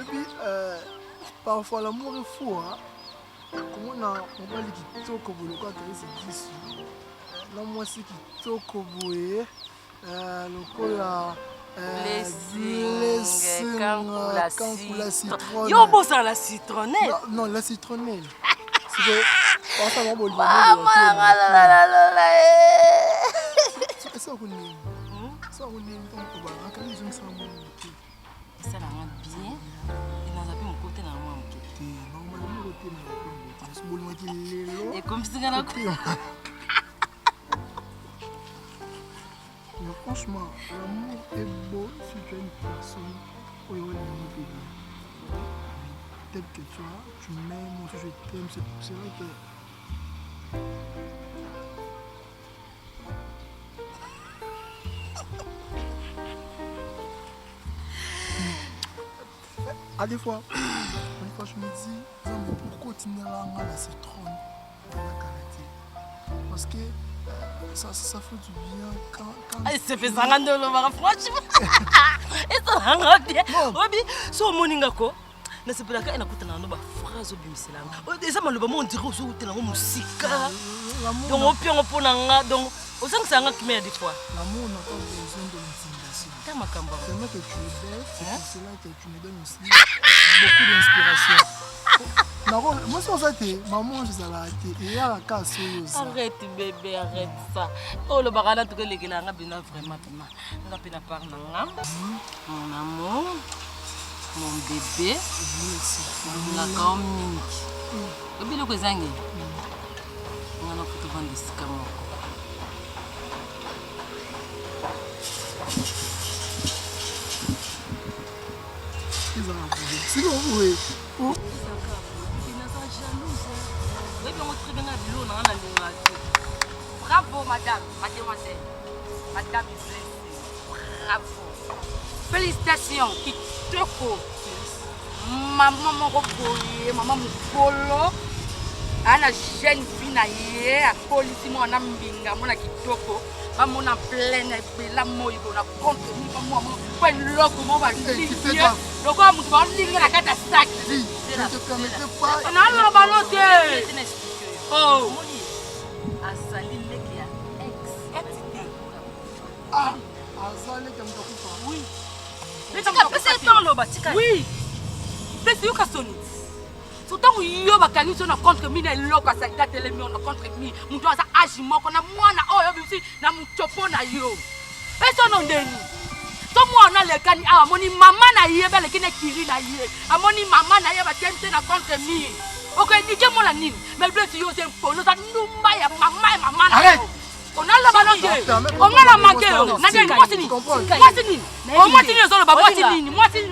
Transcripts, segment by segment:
Et puis, parfois l'amour est fou. Comment on a dit qu'il faut que vous le croyez, c'est 10. Là, moi, c'est qu'il faut que vous le blessing, quand la citronnelle. Yo, bon, ça la citronnelle. Non, la citronnelle. C'est ça, maman. Ça, on est. Ça, on est. Ça la rend bien. Il n'a pas mon côté dans moi. Et comme si on a mais franchement, l'amour est beau si tu as une personne où il y a une telle que toi, tu m'aimes, moi aussi je t'aime, c'est vrai que... À des fois, je me dis, pourquoi tu n'es pas la citronne dans la caractère? Parce que ça fait du bien quand... C'est fait ça, franchement. Et ça rend bien. Obi, so moningako. Na c'est pour la kana kutana no ba phrase obimisela. Eza maloba mo ndire ozo utela mo musika. Donc on peut on pona nga donc osanga sanga qui met des fois. L'amour n'a pas besoin de l'intimidation. Tellement kamba. Tellement que tu es belle, c'est pour cela que tu me donnes aussi beaucoup d'inspiration. Moi, c'est ça que maman, je et à la casse. Arrête, bébé, arrête ça. Oh, le barana, tu les gars, vraiment. On a peine à parler. Mon amour, mon bébé, la commune. Le bilo que zangi. On a fait tout vendre des scamons. C'est bon, oui. Bravo, madame, mademoiselle. Madame est blessée. Bravo. Félicitations, Kitoko. Maman Moroboye, maman Mokolo. Ana jeune fille na ye, a polisi mo na mbinga mo na Kitoko. Ba mo na pleine bela moyi ko na contre ni ba mo ko logo mo ba ligne. Logo mo ba ligne na kata sac. Je ne te permettrai pas. On a la balote. Oh. Azali leki ya ex. Ah, Azali leki ya mtakufa. Oui. Mais tu as passé le temps là, tika. Oui. Mais c'est yo ka soni. Surtout yo ba kangi so na contre mi na loko sa date le mi on contre mi. Muntu asa agi moko na mwana oyo bisi na mutopo na yo. Peso no ndeni. To mwana le kani amoni mama na ye bele kine kiri na ye. Amoni mama na ye ba tente na contre mi. Ok, ni que moi la nine, mais le bleu c'est un peu, nous avons maman. Arrête. On a la balance, on a la manqué. Moi c'est nini, moi c'est nini, sur le bas, moi c'est nini, moi c'est nini.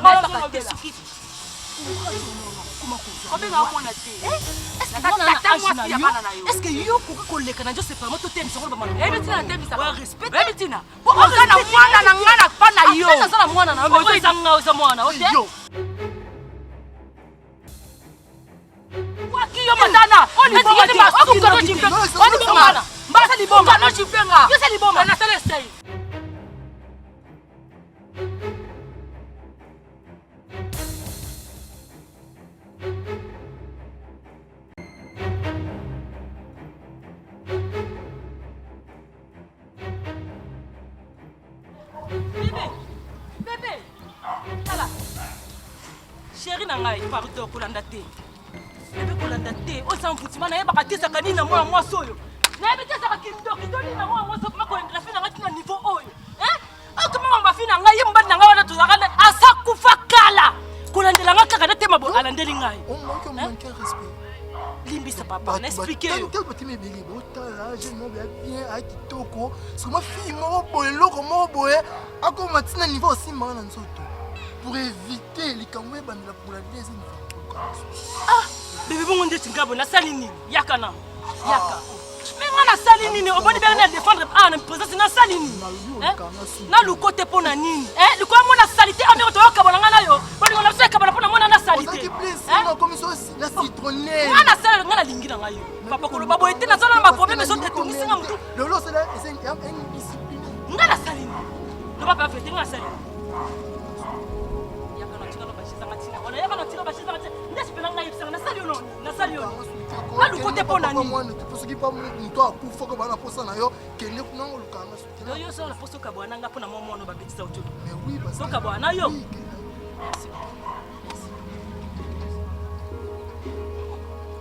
Est-ce que yo kuka koleka na jo c'est pas moi to temi sur le bas. Eh bitina temi ça. Ouais, respect. Eh bitina. Bo ozana mwana na ngana pa na yo. Ozana mwana na ngo izanga oza mwana, OK? Yo madana, on est pas de on est pas de mbasa liboma, no chifenga. Yo c'est liboma, na sele stay. Bébé. Tala. Chérie nangai, pardon kolanda te. Bébé kolanda te, o san futima na yeba katisa kanina mwa soyo. Na yeba tesa kindo ni na mwa soyo kuma ko engrafe na ngati na niveau oyo. Akuma mama fina ngai yemba na ngai wana tuzakana asakufa kala. Kolandela ngaka kana te mabo alandeli ngai. On manque respect. Limbisa papa, n'expliquer. Quel petit mébélé, botala, je me bien à Kitoko. Parce que ma fille m'a boye loko m'a boye. Ako matina niveau aussi mana nzoto. Pour éviter les kamwe bandela pour la deuxième fois. Ah, bébé bon on dit ngabo na salini yakana. Yaka. Mais ngana salini o boni bena défendre na présence na salini. Na lu côté pona nini? Le quoi mona salité on est to kabona ngana yo. Boni ngona se kabona pona mona na salité. La commission la citronnelle. Ngana sala ngana lingi na ngayo. Papa ko babo ete na zona ma problème so te tungisi nga mtu. Lolo c'est là c'est une discipline. Ngana salini. No papa fait ngana salini. Yakana chingana bashisa tina wana yaka na tina bashisa bati ndesi pena ngai pisanga na sali yono na sali yono alu kote pona ni mwana tu soki pa muto akufa ko bana posa na yo kende kuna ngolukanga soki yo so na poso ka bwana nga pona momo no babetisa oto mais oui parce so ka bwana yo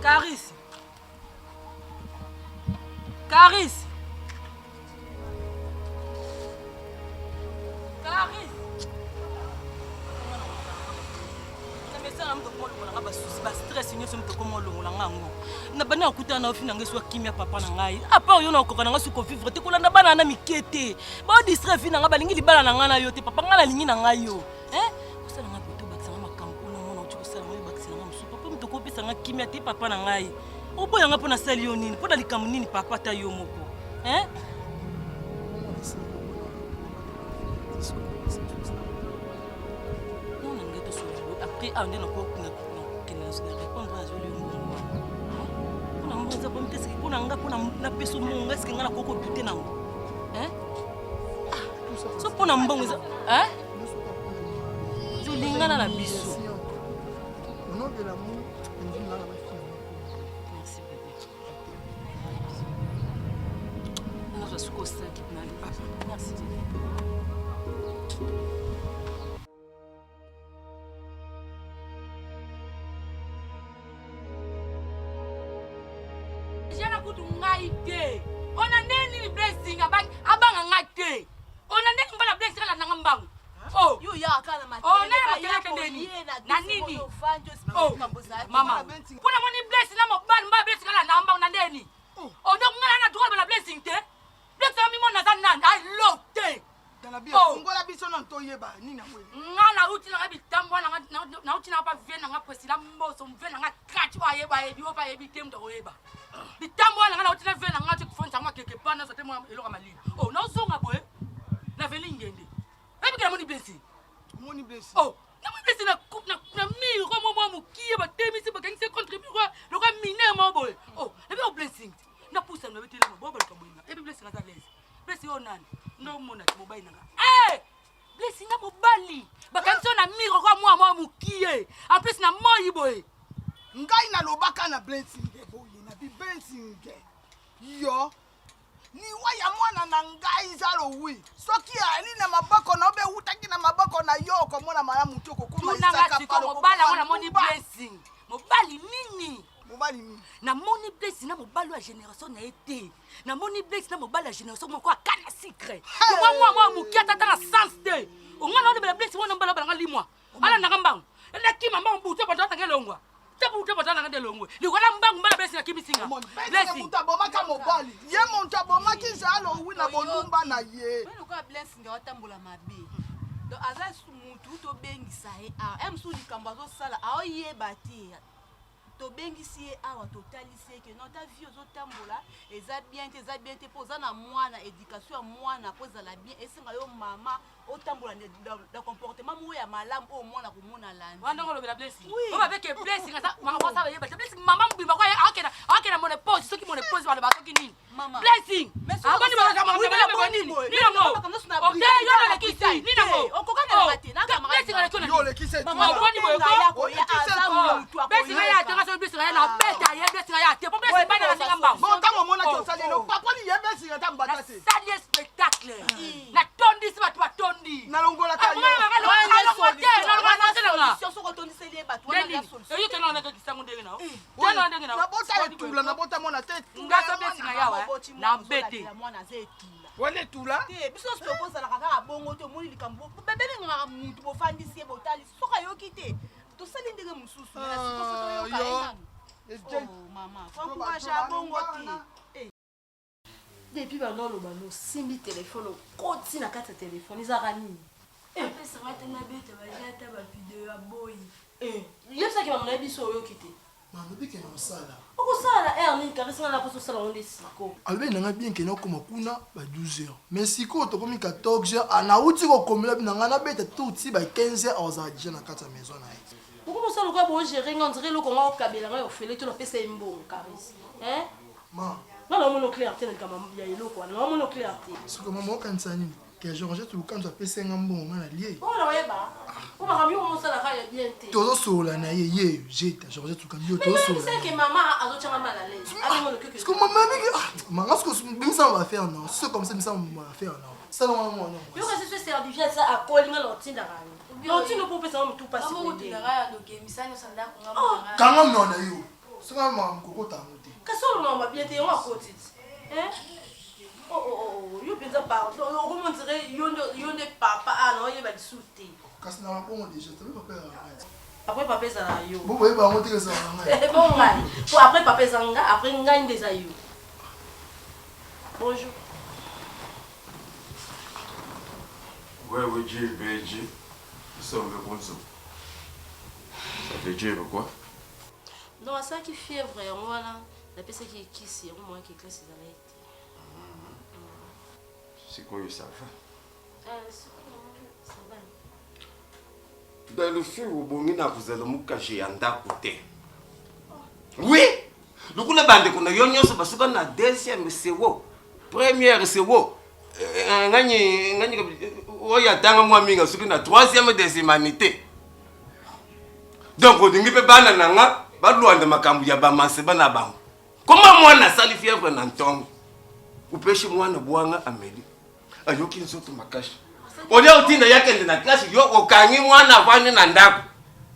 Caris Caris Caris na mto ko molonga ba susi ba stress nyoso mto ko molonga ngango na bana akuta na ofina ngeso kimia papa na ngai apa yo na okoka na ngasu ko vivre te kolanda bana na mikete ba distress fina nga balingi libala na ngana yo te papa ngana lingi na ngai yo kusala nga beto bakisa nga makampo na mona uchi kusala nga bakisa nga musu papa mto ko pesa nga kimia te papa na ngai oboya nga pona sali yo nini pona likamu nini papa ta yo moko après on est encore na répondre à joli ngo on a mboza pomte se ko na nga ko na peso monga se ngala ko douter nango so pona mbongo jolingana na biso au nom de l'amour on dit là la fille merci bébé on a juste ça qui n'a pas merci bébé Ngaite ona neni blessing abanga ngate ona neni mbala blessing la nanga mbangu yo ya kana matete ona matete ndeni na nini mama kuna moni blessing na mobali mba blessing la nanga mbangu na neni donc ngala na droit la blessing te blessing mi mona za nani I lote dans la bien ngola biso na toyeba nini ngwe ngana uti na bitambo na uti na pa vena nga presila mboso mvena nga kati wa yeba ebi opa ebi tem to yeba bitambo na ngana uti na vena nga tukufonza nga keke pana sote mo eloka malini na uzonga boy na veli ngende ebi kala moni blessing na moni blessing na mi ko mo mukie ba temisi ba kengise contribuer lo ka mine mo boy ebi o blessing na pusa na betela mo boba ka boyinga ebi blessing na lezi blessing onani ndo mona mobai nanga blessing na mobali bakanso na miro kwa mwa mukie en plus na moyi boy ngai na lobaka na blessing boye na bi blessing yo ni waya mwana na ngai zalo wi soki ali na mabako na obe utaki na mabako na yo ko mona maya mutu ko kuma isaka palo mobala mona moni blessing mobali nini na moni blessing na mobali wa génération na été na moni blessing na mobali wa génération moko akana secret mwa mukia tata na sens te ongana on be blessing wona mbala bala limwa ala na ngambang ela kima mbang buto ba tata ngelongwa tabu te botana ngade longwe likona mbangu mbala blessing akimisinga blessing mutaboma ka mobali ye mutaboma kizalo wi na bolumba na ye bano ko blessing ngatambola mabe donc aza mutu to bengisa ye emsu likambo zo sala aoyeba te to bengisi ye awa totalisi ke non ta vie ozotambola eza bien te poza na mwana éducation ya mwana poza la bien esenga yo mama otambola na comportement mo ya malamu o mwana ko mona landi wanda ngolo bela blessing o ba beke blessing asa mama sa ba yeba blessing mama mbimba kwa akena mone pose soki mone pose wala ba soki nini blessing abani ba kama ngaba nini nino ngo okay yo na lekisi nino ngo okokana na mate na kama blessing ala tona yo lekisi mama abani boyo ko ya azamu mutu blessing ya tanga so blessing ya na beta ya blessing ya te po blessing bana na singa mbao bon tango mona to sali no papa ni yebe singa tambata te sali spectacle na tondi si batu batondi na longola ka yo na bota etula na bota mona te ngaso besinga yawa na bete mwana zetula wale tula te biso sokoza la kaka bongo to moni likambo bebe nga mutu bofandisi botali soka yoki te to sali ndenge mususu na sikoso to yoka mama kwa kuwasha bongo te depuis bandolo bano simbi téléphone koti na kata téléphone izaka nini apesa matanga beta bajata ba video ya boy yebisa ki bamona biso oyoki te mama bike na mosala okosala nini karisanga na poso sala onde siko albe nanga bien ke na koma kuna ba 12 heures mais siko to komi 14 heures anauti ko komela binanga na beta tuti ba 15 heures oza déjà na kata maison na ye okosala ko bo gérer ngandire lo ko ngo kabela nga ofele to na pesa imbongo karis ma ngana mono clarté na kama ya eloko na mono clarté siko mama okanisa nini ke Georgette lukanza pesa nga mbongo na lié oh na weba On va ramener au ça la raille bien té. Todo sola na ye jeta Georgette Tukambi todo sola. Mais c'est que maman a d'autres mal à l'aise. Parce que maman maman ce que ça va faire non. C'est comme ça ça va faire non. Ça non moi non. Yo que c'est certifié ça à coller l'ortine d'arabe. L'ortine pour passer tout passer. Maman tu n'auras donc misano sanda ko ngama. Quand on a eu. C'est quand maman koko tamote. Qu'est-ce qu'on a bien té on à côté. Hein? Oh, yo pensa pardon. Comment dirait yonde papa ah non, il va te souter. Quand c'est dans bon déjà, tu veux pas faire. Après papa ça yo. Bon ouais ba monter ça. Bon mal. Pour après papa zanga, après ngagne des ayo. Bonjour. Ouais, Dieu, Dieu. Nous sommes le bon sang. Ça fait Dieu, quoi? Non, ça qui fièvre, moi là, la personne qui c'est au moins qui classe les arrêts. C'est quoi ça va? Ça va. Dans le feu, vous avez mukashi anda côté. Oui! Le coup de bande qu'on a yon se passe qu'on a deuxième c'est wo. Première c'est wo. Ngani oya tanga moi minga suki na troisième des humanités. Donc on dit que bana nanga ba luanda makambu ya ba manse bana bango. Comment moi na sali fièvre na ntongo? Upeshe mwana bwanga ameli. Ayoki nzoto makashi. Olia utinda yake na classe yo okangi mwana vani na ndako.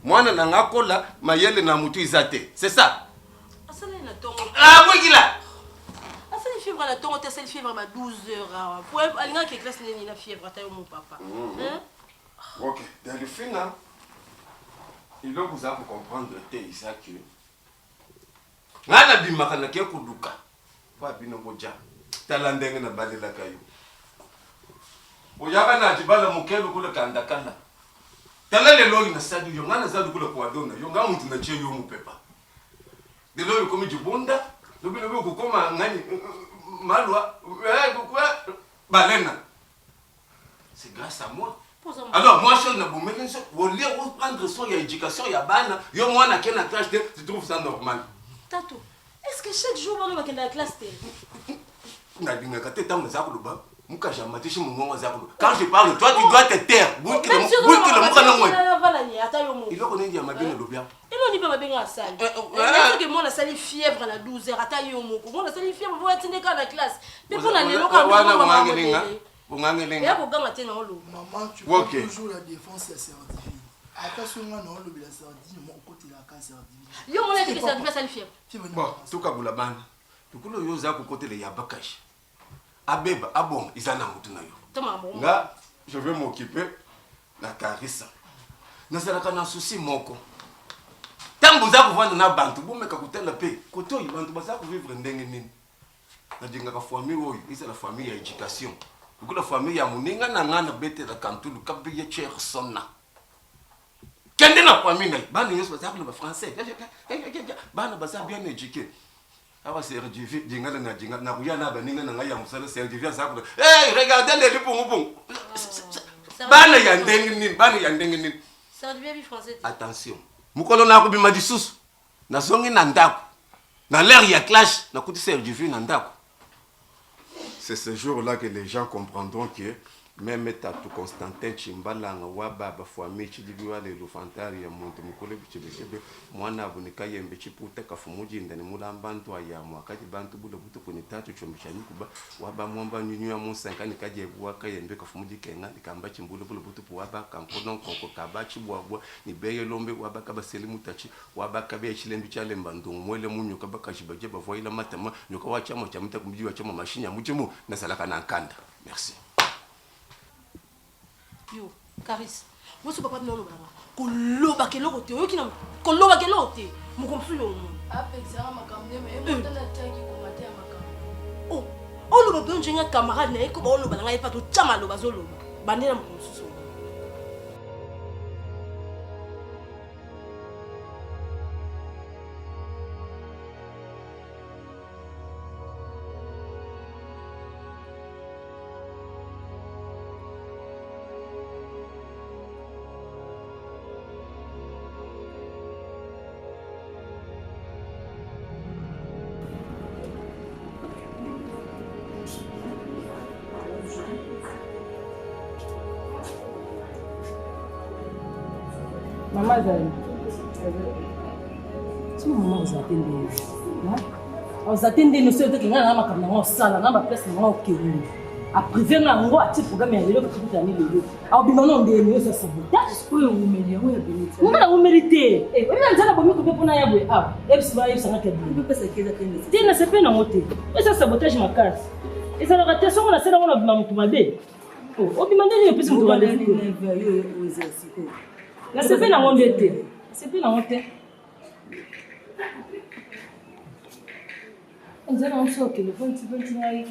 Mwana na ngakola mayele na mutu izate. C'est ça. Asala na tongo. Ah oui là. Asala fièvre na tongo, t'as fièvre ma 12 heures. Pour alinga qui classe ni na fièvre ta mon papa. Hein? OK, dans le final il doit vous avoir comprendre ça que ngana bimaka na ke kuduka. Ba bino boja. Talandenge na balela kayo. Oyaka na jibala mukelo kule kandakala. Tala lelo ina sadi yo ngana zadu kule kwa dona yo ngamu tunache yo mupepa. Delo yo komi jibunda, lobi lobi kukoma ngani malwa, kwa balena. C'est grâce à moi. Alors moi je na bomelen so voler prendre soin ya éducation ya bana, yo mwana kena classe tu trouves ça normal. Tato, est-ce que chaque jour on va dans la classe té? Na dinga kate tamu za kuluba. Quand je parle, toi tu dois te taire. Il que moi, la fièvre à la 12 heures, à moi, la fièvre, vous êtes dans la classe. Mais pour la maman, tu vois toujours la défense à Sardine. Attention, on a la Sardine, mon côté la casse Sardine. Yo, on a dit que ça devait être fièvre. Bon, tout cas, vous la bande. Tu peux le yosa pour côté les yabakash. Abeba, ah bon, ils en ont tout nayo. Là, je vais m'occuper de la caresse. Nous allons un souci moko. Tant que vous avez besoin de bantu, vous me cacoutez la paix. Koto, il va vous vivre en dengue. La dinga famille, c'est la famille à éducation. La famille à moninga nangana bête la cantou, le cabinet cher sonna. Quand la famille, ban nous sommes français. Ban basa bien éduqué. Awa Serdivi, jinga na kuyana baninga na ngaya musala Serdivi azakula. Hey, regardez les lipungupung. Bana yandengi nini. Serdivi français. Attention. Mukolo na kubima disusu. Na zongi na ndako. Na l'air ya clash na kuti Serdivi na ndako. C'est ce jour-là que les gens comprendront que même Tatu Constantin Chimbalanga wababa famille chilibiwa le lufantari ya muntu mukole bichebechebe mwana abunika yembe chiputa kafumuji ndani mulambantu ya mwakati bantu bula buto kuni tatu chombishani kuba waba mwamba nyunyu ya musankani kaje buwaka yembe kafumuji kenga likamba chimbulu bula buto waba kankono koko kabachi bwabwa ni beye lombe waba kabaseli mutachi waba kabe chilembi chale mbandungu mwele munyu kabaka shibaje bavoila matama nyoka wachamo chamita kumji wachamo mashinya muchemu na salaka na nkanda. Merci. Yo, Caris, moi ce papa non là. Koloba keloko te, yo kina koloba keloko te. Mo komsu yo. Apexera makamne mais mo tala tangi ko maté makamne. Oh, on lo ba njenga camarade na eko ba lo ba ngai pa to chama lo ba zo lo. Bandela mo komsu. Maman Zali. Si maman vous attendez, vous attendez nous sommes que ngana makamna ngo sala na ba place ngo okelu. A privé na ngo ati programme ya lelo ko tutani lelo. A bima no ndeni yo ça sabotage ko yo umeli ngo ya benite. Ngana ngo mérité. Eh, on a nzala bomi ko pona ya bwe. Ah, ebisba yebisa ngaka bi. Pe pesa keza kende. Tina se pe na ngote. Esa sabotage makasi. Esa la ratation on a sala ngo na bima mutu mabe. Oh, obima ndeni yo pesa mutu mabe. Yo siko. La se pe na ngonde te. Se pe na ngote. On dirait un choc, le téléphone, tu peux le tirer.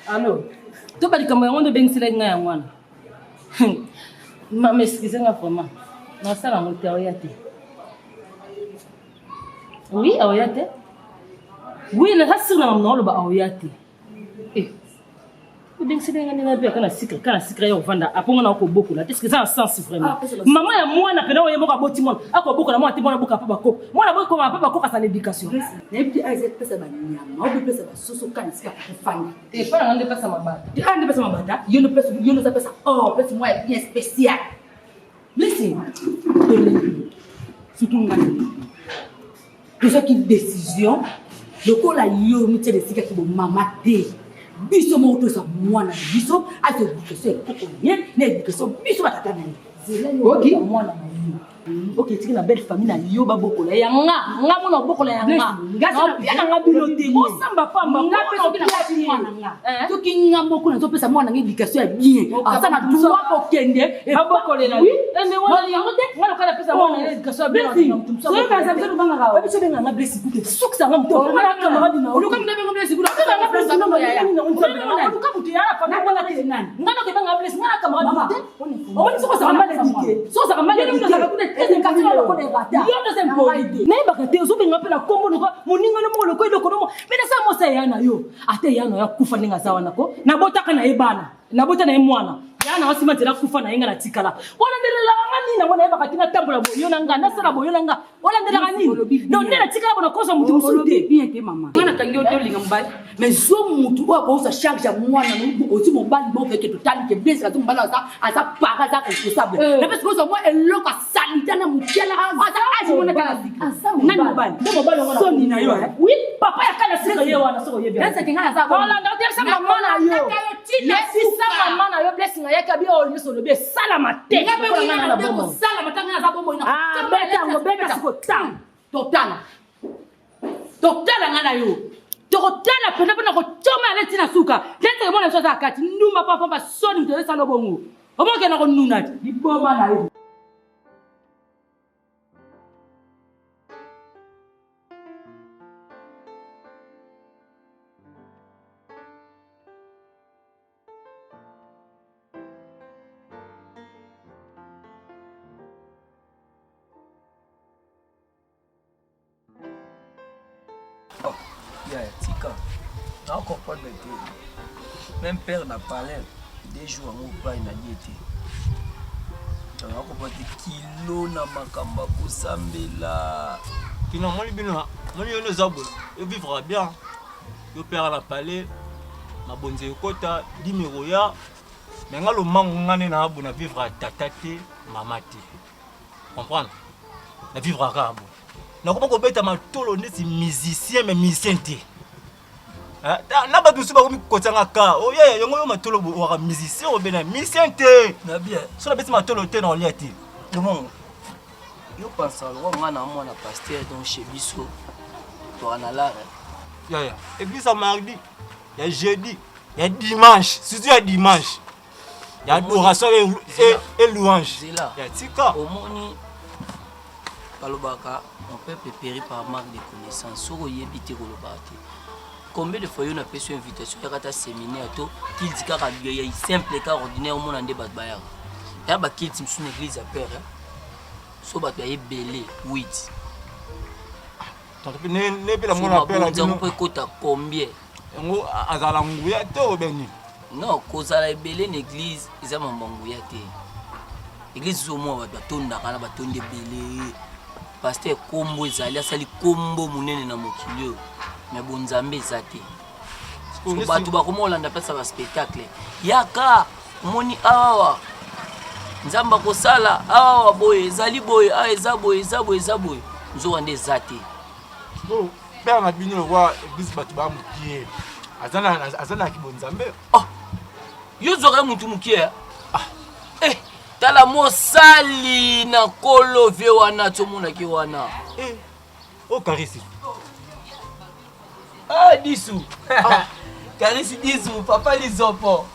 Allô? Tu vas dire comment on doit bien se régler à moi. Maman, excusez-moi vraiment. Non, ça la monte à Oyate. Oui, à Oyate. Oui, la race sur la maman, le bas à Oyate. Eh. Tu bien se régler à moi quand la secret au vanda. Après on a encore beaucoup là. Qu'est-ce que ça a sens vraiment? Maman et moi na pena oyemo ka botimon. Ako beaucoup na moi te bona boka papa ko. Moi na boka papa ko ka sa éducation. Na puis Isaac pesa ba nyama. Obi pesa ba soso kan sika kufanya. Te fa ngande pesa mabata. Te ande pesa mabata. Yo no sa pesa. Oh, pesa moi bien spécial. Listen. Surtout ngani. Que ça qui décision. Le ko la yo mi te de sika ki bo mama te. Biso mo to sa mwana biso a te éducation ko bien na éducation biso batata na OK mwana na yo OK tiki na belle famille na yo ba bokola ya nga mona bokola ya nga ngasa na nga bilote mo samba pamba nga peso kina kasi mwana nga to ki nga bokola to pesa mwana nga éducation ya bien asa na droit ko kende e bokolela oui ende wala ya ngote ngalo kana pesa mwana ya éducation bien na mtu so ba za mzee banga gawa biso benga nga bless kuke suksa nga mtu na camarade na uluka mdebe nga bless kuke nga bless nga ya uluka mtu ya fa na wala tena nani ngano ke banga bless nga camarade on so sa mala dike so sa mala dike naye bakate ozobenga mpe na kombo noko moningano moko loko eloko nomo mpe nasa mosa ya na yo ate ya na ya kufa ndenge aza wana ko nabotaka na ye bana nabota na ye mwana ya na wasima nzela kufa na ye nga na tikala olandelelaka nga nini yango nayebaka tina tambola boyo na nga nasala boyo na nga olandelaka nini donc nde na tikala bona koza mutu mosusu te bien te mama nga nakangi ote olinga mobali mais zo mutu oyo akousa charge ya mwana oti mobali mokeke totalike blese kazi mobali aza para aza responsable na pesi koza mwa eloko asalita na mutiala aza age mona kala nani mobali nde mobali wana soni na yo oui papa ya kana sika ye wana soko yebia nse kinga na za olanda otelisa mama na yo yesisa mama na yo blessing ayaka bi o solo be salama te ngabe ngana na bomo salama tanga za bomo ina beta ngo beta siko tam totala ngana yo totala pena pena ko choma ale tina suka tete mona so za kati ndumba papa papa soni mtele salo bongo omoke na ko nunati di boma na yo Tika, on comprend le même père n'a pas l'air. Des jours on va y aller. On comprend des kilos na makamba kusambela. Qui non, moi le zabo, il vivra bien. Le père n'a pas l'air. Ma bonne kota 10 000 ya. Mais le mango ngane na abuna vivra tatate mamate. Comprendre? La vivra rabo. Na ko ko beta matolo ndesi musicien mais musicien te. Na ba dusu ba ko kotanga ka. O ye yongo yo matolo bo wa musicien o bena musicien te. Na bien. So na beti matolo te na oliati. Le monde. Yo pense à lo ngana mwana pasteur donc chez biso. To anala. Ya. Église à mardi, ya jeudi, ya dimanche, surtout ya dimanche. Ya adoration et louange. Ya tika. Omoni Kalobaka, mon peuple périt par manque de connaissances. Combien de fois on a fait une invitation à un séminaire qu'il dit qu'il y a un simple cas ordinaire au monde en débat. Il y a un qui est une église à peur. So bat y a belé 8. Tant que ne pas la mon appel à dire combien ngo azala nguya to beni. Non, kozala belé une église, ils ont manguya té. Église au moins va tonda kana ba tonde belé. Pasteur kombo ezali asali kombo munene na mokilio mais bonzambe ezate so bato bakomo olanda pesa ba spectacle yaka moni awa nzamba kosala awa boye ezali boye a eza boye nzoka nde eza te bon père na bino roi église bato bamukie aza na kibonzambe yo zora mutu mukie tala mosali na kolo vie wana tomonaki wana Karisi disu Karisi disu papa lizopo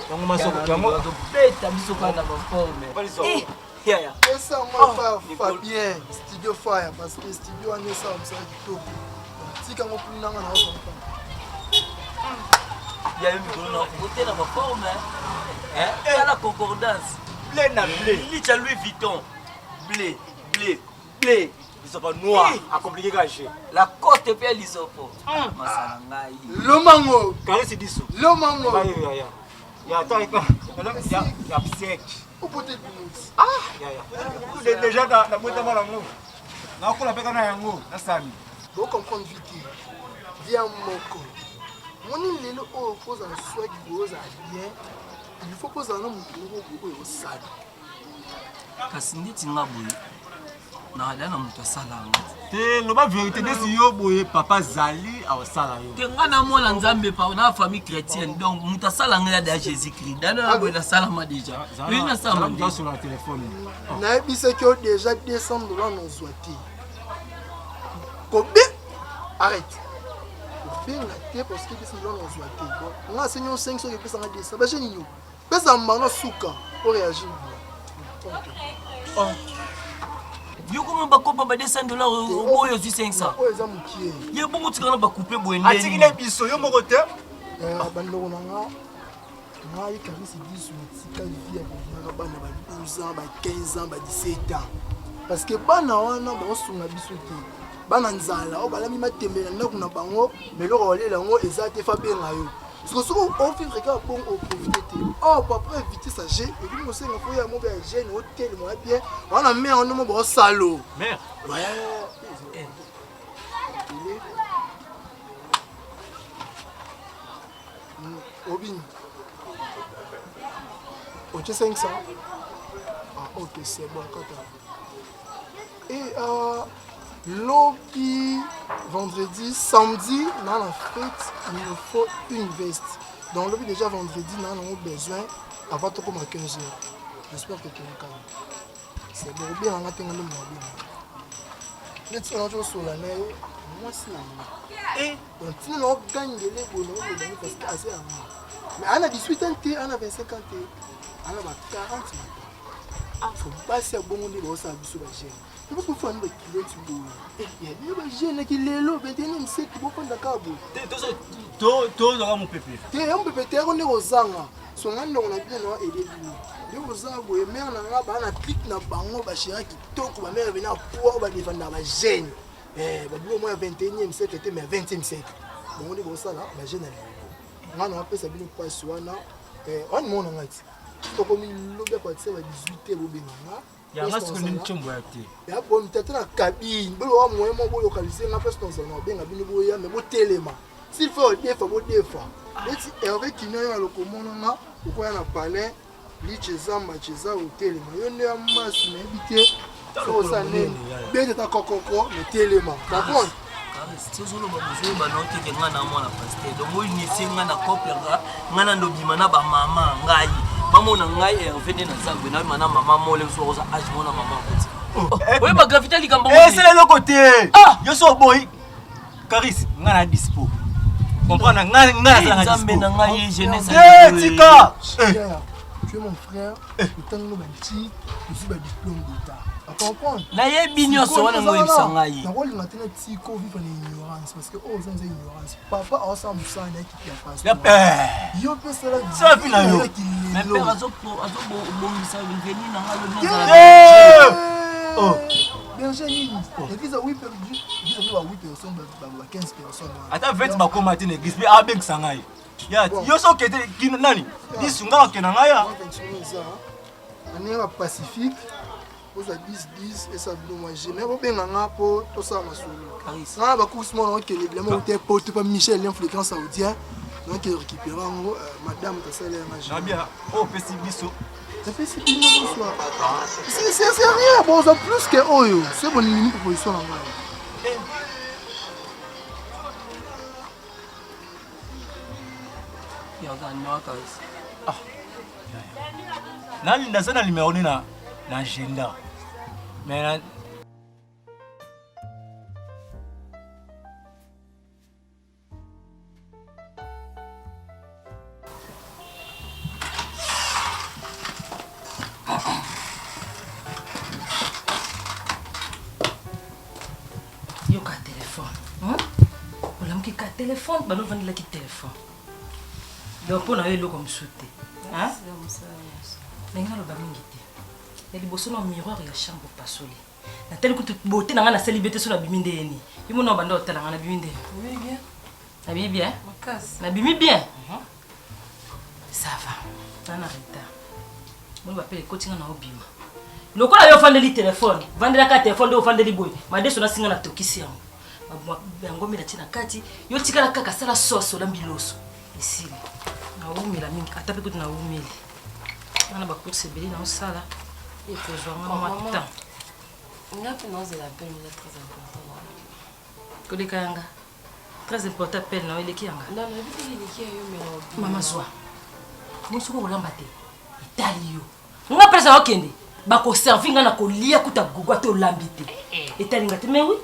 yango masoko yango beta biso kana ba forme Yeah. Essa moi Fabien studio fire parce que studio ane ça on ça kitoko. Tika ngo kunanga na ozo mpa. Ya mbi na côté na ba forme la concordance blé na blé licha Louis Vuitton blé lisopo noir a compliqué caché la côte pe lisopo masala ngai Lomango Karisi disu Lomango ya taika ya psek au pote de minutes déjà na boîte mala ngo na kola peka na yango na sami vous comprendre vite bien moko moni lelo o pose en swag goza bien il faut poser un homme ko yo sala kasi nditi ngaboye na adana mutu asalanga te loba vérité desi yo boye papa zali awasala yo te ngana mwana nzambe pa na famille chrétienne donc mutu asalanga ya Jésus Christ dana boye na salama déjà oui na salama sur le téléphone na bisa que déjà $200 nos zoati combien arrête bien la parce que $200 nos zoati bon on a signé 500 que ça na 200 ba jeni nyo pesa mbano suka pour réagir yo comment bakopa ba $200 oyo aussi 500 oyo za mukie ye bongo tikana bakupe boende atikile biso yo moko te bandoko nanga ngai Karisi disu tika via na bana ba 12 ans ba 15 ans ba 17 ans parce que bana wana ba osunga biso te bana nzala o balami matembela ndako na bango meloko olela ngo eza te fa benga yo siko on vivre ka bon au profiter oh papa éviter ça j'ai et puis moi c'est nga faut ya mo ba jeune hôtel mo bien wana mère on mo ba salo mère ouais Obin. Ok, 500. Ah, ok, c'est bon, et lobby, vendredi, samedi, dans la fête, il nous faut une veste. Donc, lobby déjà vendredi, nous avons besoin avant tout comme à 15h. J'espère que tu es calme. C'est bon, bien, on a tenu le mot. Les gens qui sont là, moi, c'est et donc, si nous gagnons les bonhommes, parce que c'est à moi. Mais on a 18 ans, on a 25 ans, on a 40 ans. Il faut passer à bon moment de ça, sur la chaîne. Il faut faire un kilo de il y a des jeunes qui les louvent, 21e siècle, qui vont prendre la cabo. Tout dans mon pépé. Tu es un peu pété, on est aux zanga. Son nom, on a bien aidé. Les aux arbres, et mère, on a cliqué dans le bango, qui toque, ma mère venait à pouvoir défendre la gêne. Au moins 21e siècle, mais 20e siècle. On est comme ça là, la gêne. On a appelé ça bien pour Suana. On est mon angati. Comme il l'a pas dit, 18 euros. Il y a un masque qui est un peu il y a pour peut-être la cabine. Il y a un moyen de localiser la personne dans un bien, mais bon téléma. S'il faut des fois, des fois. Et avec qui n'a le commandement, pourquoi on a parlé, l'Icheza, Macheza, ou téléma. Il y a un masque qui est habité. So ça n'est bien de ta coco, mais téléma. D'accord? C'est solo babuzo banote ke ngana mwana pasteur donc moi initié ngana couple ngana ndobimana ba mama ngai bamona ngai Hervé na Zambie na mana mama mole so roza age mona mama koti oui ba gravité likambo c'est le côté yo so boy Karisi ngana dispo comprendre ngana Zambie na ngai jeunesse tika tu es mon frère autant nous bati aussi ba diplôme d'état à comprendre na yebi nyonso wana ngo ibisanga yi na rôle maintenant tiko vivre en ignorance parce que oh sans ignorance papa a ça musana qui a passé yo peut cela ça fi na yo mais père azo bongisa veni na ngalo oh bien génie l'église a 8 perdu ils ont 8 personnes ba 15 personnes ata 20 ba koma tine église pe abek sangai ya yo so kete nani disunga kenanga ya on est pacifique aux 10 et ça nous manger mais bon ben nga po to ça ma solo ça ba course mon OK évidemment on porte pas Michel l'influence saoudien donc il récupère madame ta salaire magie bien oh pesi biso Ça fait si bien bonsoir. C'est rien, bon, ça plus que Oyo. C'est bon, une proposition là-bas. Nani nasana limeoni na agenda. Mais yoka téléphone. Olamuki ka téléphone, bano vandela ki téléphone. Donc on a eu l'eau comme sauté. Hein? Mais on a le mingi te. Il y a des bosses dans miroir et la chambre passolée. Na tel que tu beauté na na célébrité sur la biminde ni. Il mon bando hôtel na biminde. Oui bien. Na bimi bien. Makasi. Na bimi bien. Ça va. On arrête. Bon va appeler coaching na obima. Lokola yo fandeli téléphone. Vandela ka téléphone de fandeli boy. Ma deso na singa na tokisi yango. Ngombe na tina kati. Yo tikala kaka sala sauce la mbiloso. Ici. Na umila mingi atape kuti na umili. Ana ba course beli na osala. Et que je vois maman temps. On a pris nos appels, mais c'est très important. Kode kanga. Très important appel na ele kianga. Non, mais vite il est qui yo mais Mama soa. Musuko olamba te. Itali yo. Nga presa okende. Ba ko servir nga na ko lia kuta gugwa te olambi te. Itali ngate mais oui.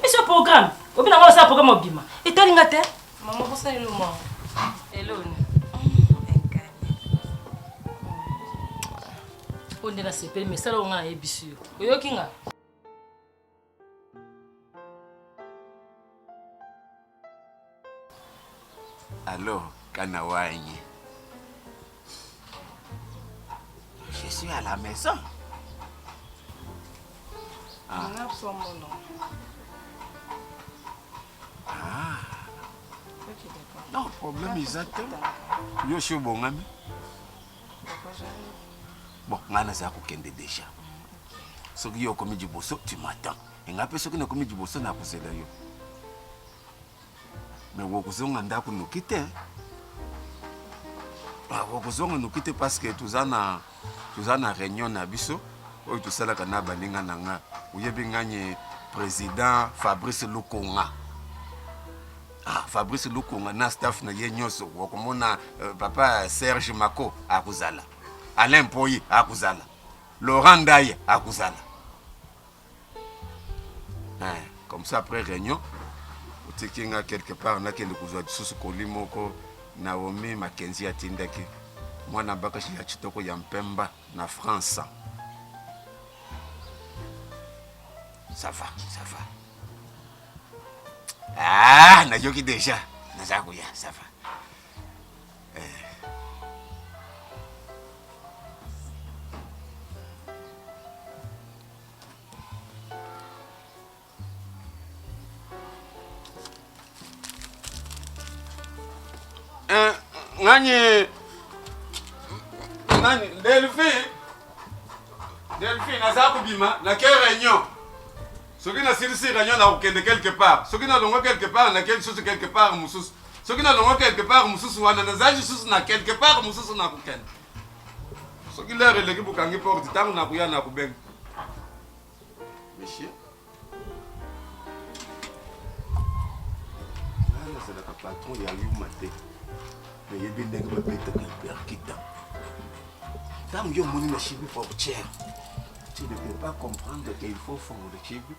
Et ce programme. Obina ngala sa programme obima. Itali ngate. Maman pour ça le moi. Hello. On est là, c'est pas mais ça là on a ébissé. Oyo kinga. Alors, Kanawani. Je suis à la maison. Ah. On a besoin mon nom. Ah. Non, problème exact. Yo suis bon ami. Bon, ngana za kokende déjà. Soki yo komi diboso, tu m'attends. Ngape soki na komi diboso na kusela yo. Mais wo kuzonga ndako nokite. Ah, wo kuzonga nokite parce que tuzana réunion na biso. Oyo tusala kana balinga nanga. Uyebi nganye président Fabrice Lukonga. Ah, Fabrice Lukonga na staff na ye nyoso. Wo komona papa Serge Mako akuzala. Alain Poyi akuzala. Laurent Ndaye akuzala. Comme ça après réunion, otikinga quelque part na kende kuzwa disusu kolimoko Naomi Mackenzie atindaki. Mwana bakashi ya chitoko ya Mpemba na France. Ça va, ça va. Ah, na yoki déjà. Na zakuya, ça va. Nani Delphine naza kubima na quelle réunion soki na silisi réunion na kokende quelque part soki na longo quelque part na quelle chose quelque part mususu soki na longo quelque part mususu wana naza juste na quelque part mususu na kokende soki lere leki bukangi porte tangu na kuya na kubenga monsieur là c'est le patron ya Yumate. Mais il y a des gens qui sont quand il y a des gens qui sont tu ne peux pas comprendre qu'il faut faire le chibi.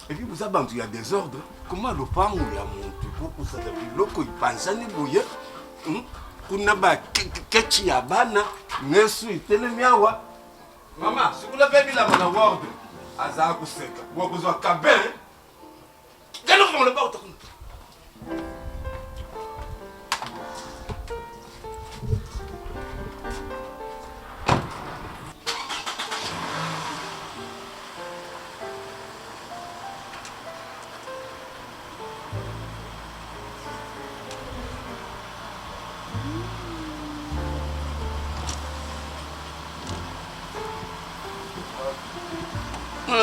Et puis vous avez il y a des ordres. Comment le pan ou il y a monté pour ça depuis loko il pense à ni bouiller. Kuna ba kechi ya bana nesu itelemiawa. Mama, si vous l'avez vu la mona word aza kuseka. Wa kuzwa kabele. Galo kwa le ba utakuna.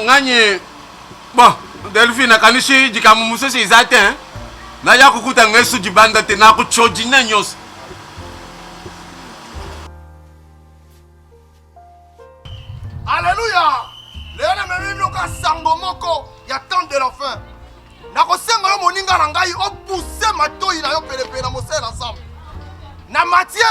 Nganye bon Delphine kanishi jikamu musese izate na ya kukuta ngesu jibanda te na kuchoji na nyos Alléluia. Léona même loka sango moko ya temps de la fin. Na kosenga yo moninga na ngai o pousser matoi na yo pelepele na mosela ensemble. Na Matthieu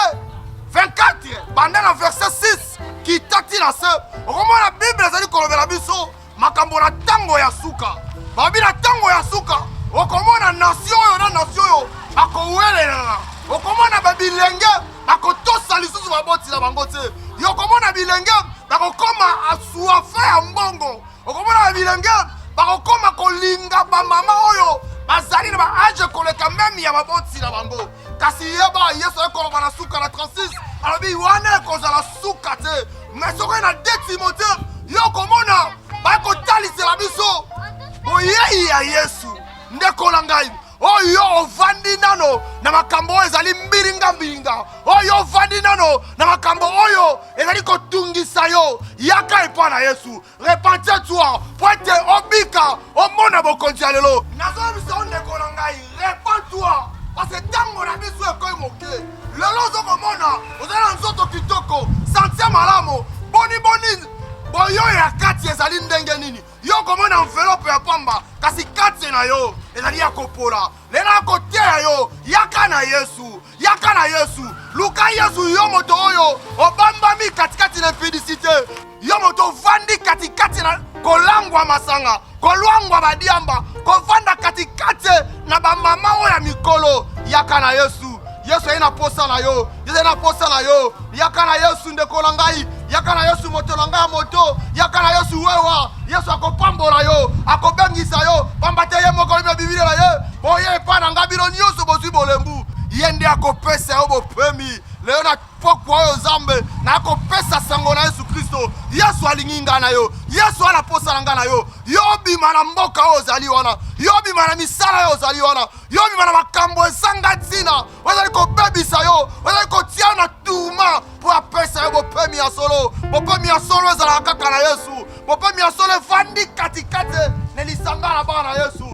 24 banda na verset 6 qui tati na se. Okomo la Bible ezali kolobela biso makambo na tango ya suka. Babi na tango ya suka. Okomo na nation yo na nation yo bakowelela. Okomo na babilenge bakotosa lisusu baboti na bango te. Yo komo na bilenge bakokoma asuafa ya mbongo. Okomo na bilenge bakokoma kolinga ba mama oyo bazali na ba age koleka meme ya baboti na bango. Kasi yeba Yesu ekoloba na suka na 36 alobi wana ekozala suka te. Mais soko na 2 Timothée yo komona bakotalisela biso boyeyi ya Yesu ndekola ngai oyo ovandi nano na makambo oyo ezali mbiringa oyo ovandi nano na makambo oyo ezali kotungisa yo yaka epa na Yesu repentez-toi po ete obika omona bokonzi ya lelo nazoya biso ndekola ngai repens-toi parce que tango na biso ekoyi moke lelo ozokomona ozali na nzoto kitoko santie malamu boni boyo ya kati ezali ndenge nini yo komona enveloppe ya pamba kasi kati na yo ezali ya kopola lelo akoteya yo yaka na Yesu luka Yesu yo moto oyo obambami katikati na impudicité yo moto ovandi katikati na kolangwa masanga kolwangwa badiamba kovanda katikati na bamama oyo ya mikolo yaka na Yesu aye na posa na yo yaka na Yesu ndekola ngai yaka na Yesu moto na ngai moto yaka na Yesu wewa Yesu akopambola yo akobengisa yo pamba te ye moko na Biblia na ye boye epa na ngai bino nyonso bozwi bolembu ye nde akopesa yo bopemi leo na pokwa oyo Nzambe na akopesa sango na Yesu Kristo Yesu alingi ngai na yo Yesu ala posa na ngai na yo yo bima na mboka oyo ozali wana yo bima na misala oyo ozali wana yo bima na makambo ezanga ntina ozali kobebisa yo ozali kotia na tuma po apesa yo bopemi ya solo ezalaka kaka na Yesu bopemi ya solo evandi katikati na lisanga na bana na Yesu.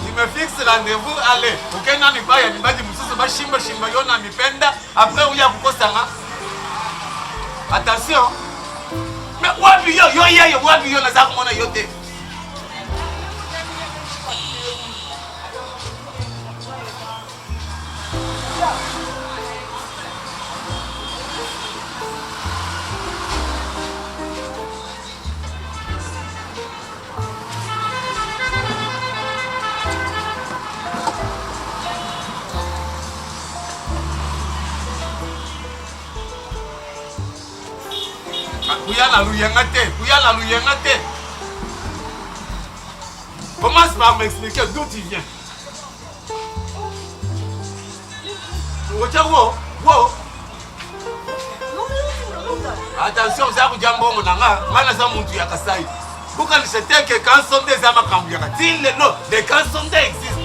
Je me fixe rendez-vous, allez. Aucun n'en est pas, il y a une base de moussous, c'est pas chimba, yon a mi penda. Après, où il y a beaucoup de sang. Attention. Mais wapi yo, na zak mona yote. Kuyala luyengate. Commence par m'expliquer d'où tu viens. Attention, ça vous dit bon nanga, mana ça muntu ya kasai. Pourquoi ne c'était que quand sont des amakambu ya katile non, des quand sont des existent.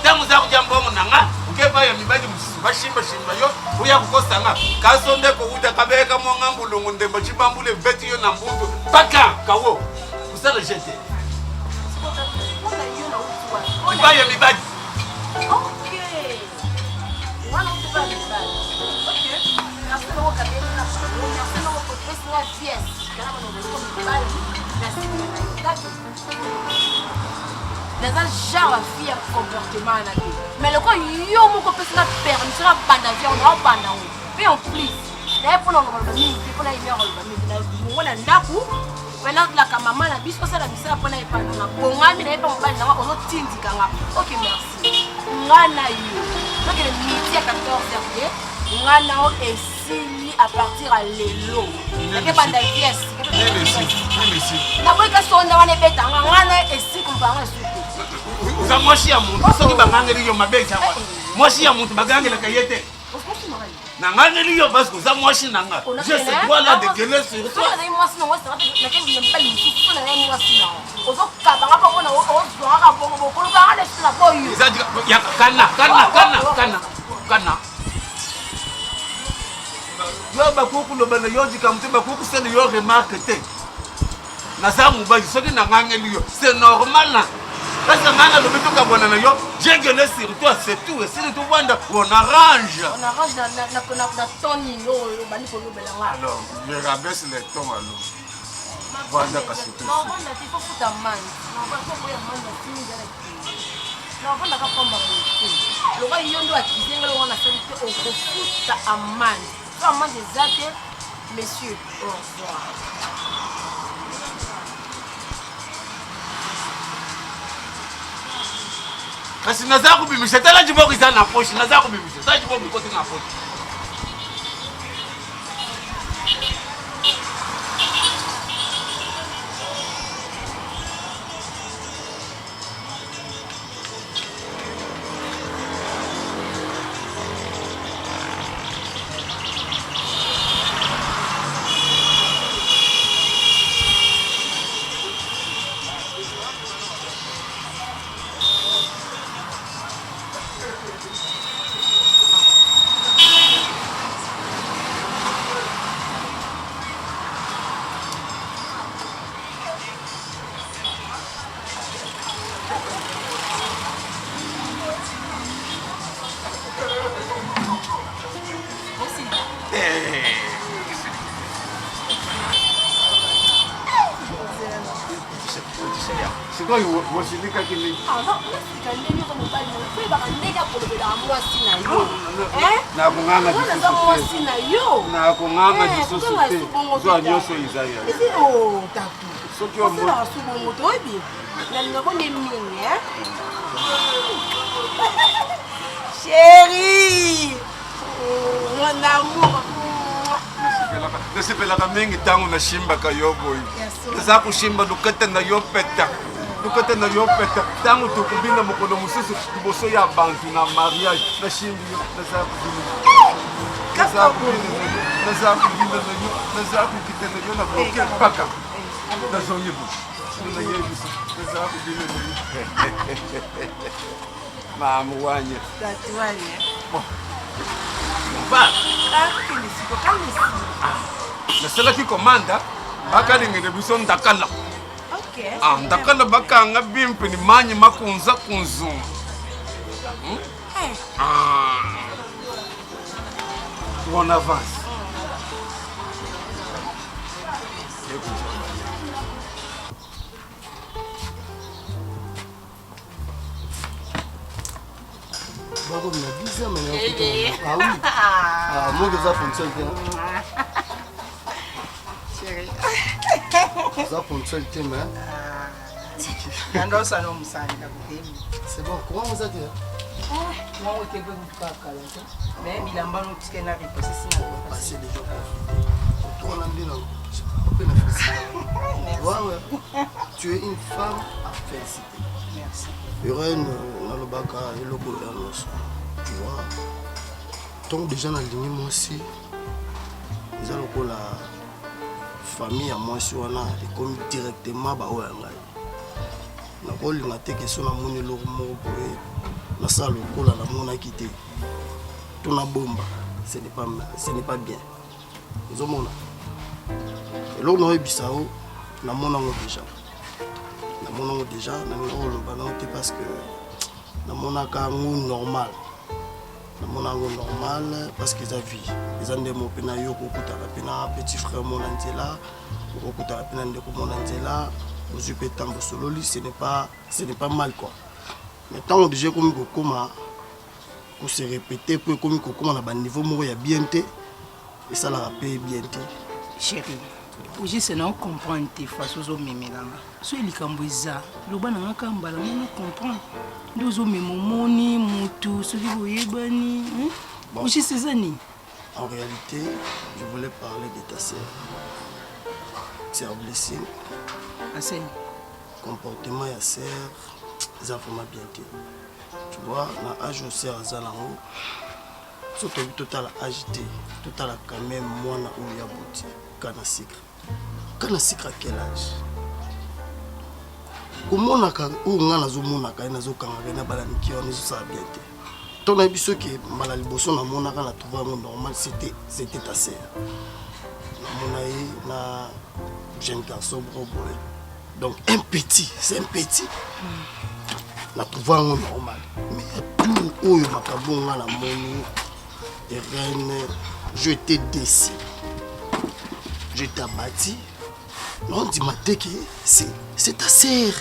Ça vous a dit bon nanga, OK pas ya mibadi mususu bashimba yo, uya kukosanga. Quand sont des ko uta kabeka mwanga mbulungu ndemba chibambule veti yo na mbuto. Paka kawo. Vous ça le jeter. Pas ya mibadi. OK. Wana utuba mibadi. OK. Nasema wakabeni na nasema wakopesi na yes. Kama ndio mibadi. Dans un genre de fille comportement mais le quoi yo mon copé ça permission à banda vie on va banda mais en plus là pour nous ni pour la meilleure mais on a ndaku maintenant la maman la biso ça la biso pour na pas na bonga mi na pas mbali na on tindi kanga OK merci ngana yo donc le midi à 14h ngana o esili à partir à lelo que banda pièce merci na boy ka sonda wana betanga ngana esi kumpanga suku uza moshi ya muntu soki bangangeli yo mabeki akwa moshi ya muntu bagangela kayete Nanga neli yo parce que ça moi chi nanga. Je sais quoi là de gueuler sur toi. On a moi sinon moi c'est vrai que je n'aime pas les sous on a moi sinon. Ozo kabanga pa kona ozo zwanga bongo ko ka ala sina boyo. Ça dit ya kana. Yo ba ko kulo bana yo di kamte ba ko ku sele yo remarque te. Na sa mu ba so ki nanga ngeli yo. C'est normal là. Parce que maintenant le béton kabona na yo, j'ai gueulé sur toi, c'est tout. Et si tu vois on arrange. On arrange na toni yo bani ko belanga. Alors, je rabaisse les tons alors. Voilà parce que non, on a dit faut foutre man. Non, pas pour ya man fini direct. Non, on a pas prendre ma. Le roi yondo a quitté on a fait au foutre à man. Pas man des athées, messieurs. Au revoir. Kasi naza kubimisha tala jiboki sana poshi naza kubimisha tala jiboki kote na poshi. Kwa hiyo washirika kile. Ah non, c'est quand même comme pas le fait ba ndega pour le la moi sina yo. Na kunganga disusu. Na moi sina yo. Na kunganga disusu te. Zo nyoso izaya. Oh, tapu. Soki wa mo. Na subo moto ebi. Na ngako ne mingi, Chérie. Mon amour. Nasipelaka mingi tangu na shimba kayobo hivi. Sasa kushimba dukete na yo peta. Dukete na yo peta. Tangu tukubina mkono mususu kuboso ya bantu na mariage na shimbi yo na zaku kubina na bloke paka. Na zonyibu. Na yebisu. Na zaku kubina na yo. Mamu wanye. Tatuanye. Ba. Nasela ki komanda bakalingire biso ndakala. Okay. Ndakala bakanga bimpi ni manyi makunza kunzuma. On avance. Bako mna 10 ans maintenant. Ah oui. Ah moi que ça fonctionne bien. Chérie. Ça fonctionne bien mais. Nando sana msani na kutemi. C'est bon, comment vous êtes? Moi au Québec on pas kala. Mais bilamba no tike na riposte sina. Passer des jours. Toi on a bien là. Ouais. Tu es une femme à féliciter. Merci. Irène Nalobaka et le gouvernement. Tu vois, donc déjà dans ligne moi aussi, ils ont la famille à moi sur là et comme directement bah ouais na rôle na te question na moni lo mo boy na ça le cola la mona quitté tout na bomba ce n'est pas bien ils ont mona et là on a bisao na mona déjà na ngolo banante parce que na mona ka normal parce qu'ils ont vu ils ont des mots pena yo kokuta pena petit frère mon antela kokuta pena ndeko mon antela vous peut tambo sololi ce n'est pas mal quoi mais tant déjà comme kokoma pour se répéter pour comme kokoma na ba niveau moko ya bienté et ça la rappelle bienté chérie oje c'est non comprendre tes fois aux memelanga so likambo eza loba na ngaka mbala non comprendre ndozo memomoni mutu so ki boyebani oje c'est ça ni en réalité je voulais parler de ta sœur c'est blessé assez comportement ya sœur ça vraiment bien tu vois na âge aussi à zalango soki total agité total quand même mwana oyo ya boti kana sikra quel âge komonaka oyo nga nazomonaka ye nazokangaka ye na bala miki wana ezosala bien te to nayebi soki mbala liboso namonaka na trouva yango normal c'était ta sœur namona ye na jeune garçon boboye donc un petit c'est un petit na trouva yango normal mais tout oyo makambo nga namoni reine je t'ai déçu je t'ai abattu non dis-moi que c'est ta sœur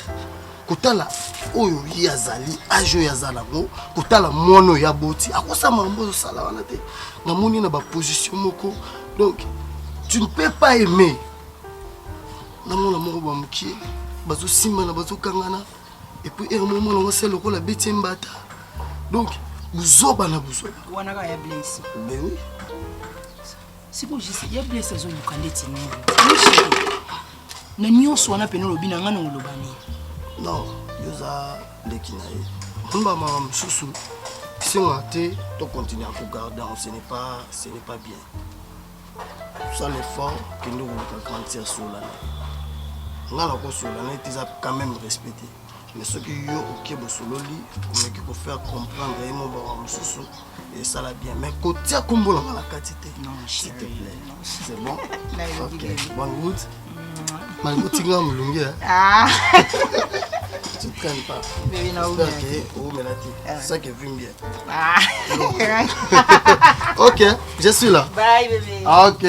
kotala oyo yazali ajo yazala ngo kotala mono ya boti akosa mambo sala wana te namoni na ba position moko donc tu ne peux pas aimer namona moko ba mukie bazo simba na bazo kangana et puis un moment on sait le la beti mbata donc buzoba na buzoba wana ka ya blesse mais oui c'est bon je ya blesse zo yukandeti ni na nyonso wana pene lobi na ngana ngolobani non yoza lekina ye mba mama msusu si on a été to continuer à regarder ce n'est pas bien ça l'effort que nous voulons grandir sur la ngala ko sur la net ils a quand même respecté mais ce qui yo OK bosololi mais qui peut faire comprendre et mon mama msusu et ça la bien mais côté à kombola la quantité non s'il te plaît c'est bon OK bonne route Malgotinga mulungi ah tu traînes pas mais non OK oh melati ça qui vient bien ah OK je suis là bye bébé OK